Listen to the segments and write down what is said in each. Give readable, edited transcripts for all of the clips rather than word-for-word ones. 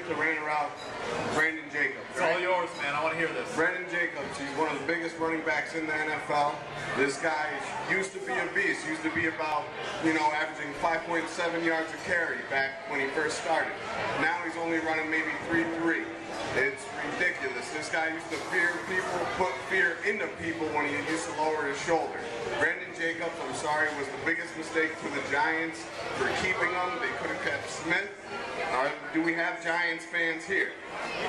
minute to rant about Brandon Jacobs. It's all yours, man. I want to hear this. Brandon Jacobs, he's one of the biggest running backs in the NFL. This guy used to be a beast. Used to be about, averaging 5.7 yards a carry back when he first started. Now he's only running maybe 3.3. It's ridiculous. This guy used to fear people, put fear into people when he used to lower his shoulder. Brandon Jacobs, I'm sorry, was the biggest mistake for the Giants for keeping him. They could have kept Smith. Do we have Giants fans here?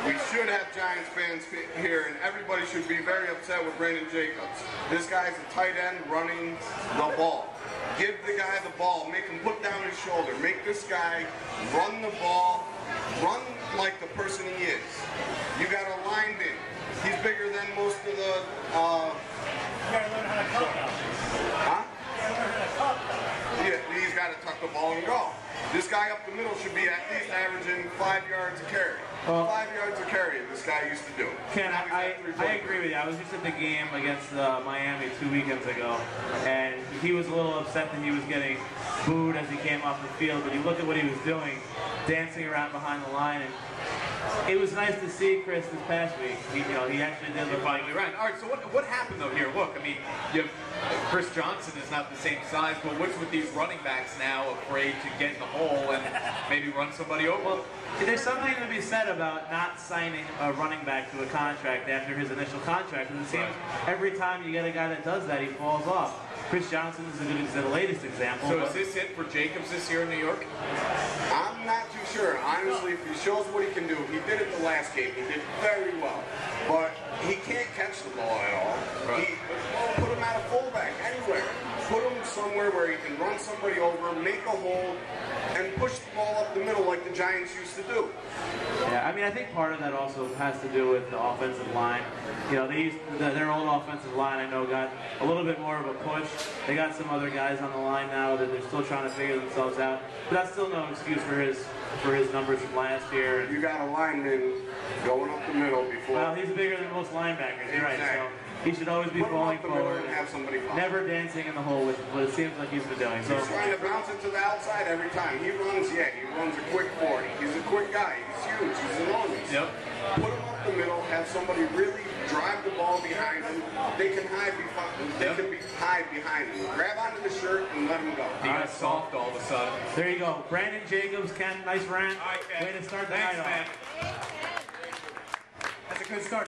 We should have Giants fans here, and everybody should be very upset with Brandon Jacobs. This guy's a tight end running the ball. Give the guy the ball. Make him put down his shoulder. Make this guy run the ball. Run like the person he is. You got a lineman. He's bigger than most of the... You gotta learn how to cut now. Huh? You gotta learn how to cut now. Yeah, he's got to tuck the ball and go. This guy up the middle should be at least averaging 5 yards a carry. 5 yards a carry this guy used to do. Ken, I agree with you. I was just at the game against Miami 2 weekends ago, and he was a little upset that he was getting booed as he came off the field, but you look at what he was doing, dancing around behind the line, and it was nice to see Chris this past week. He actually did look like... You're right. All right, so what happened, though, here? Look, I mean, you have Chris Johnson is not the same size, but what's with these running backs now afraid to get in the hole and maybe run somebody over? Well, there's something to be said about not signing a running back to a contract after his initial contract, and it seems every time you get a guy that does that, he falls off. Chris Johnson is the latest example. So is this it for Jacobs this year in New York? I'm not too sure. Honestly, if he shows what he can do, he did it the last game. He did very well. But he can't catch the ball at all. Right. Put him at a fullback, anywhere. Put him somewhere where he can run somebody over, make a hold, and push the ball up the middle like the Giants used to do. Yeah, I mean, I think part of that also has to do with the offensive line. Their old offensive line, I know, got a little bit more of a push. They got some other guys on the line now that they're still trying to figure themselves out. But that's still no excuse for his numbers from last year. You got a lineman going up the middle before. Well, he's bigger than most linebackers. You're right. So he should always be falling forward, and have somebody follow. Never dancing in the hole, which is what it seems like he's been doing. So he's trying to bounce it to the outside every time. He runs, he runs a quick 40. He's a quick guy. He's huge. He's enormous. Yep. Put him up the middle, have somebody really drive the ball behind him. They can hide behind him. Grab onto the shirt and let him go. He got soft all of a sudden. There you go. Brandon Jacobs, Ken, nice rant. All right, Ken. Way to start the Thanks, night man. off. That's a good start.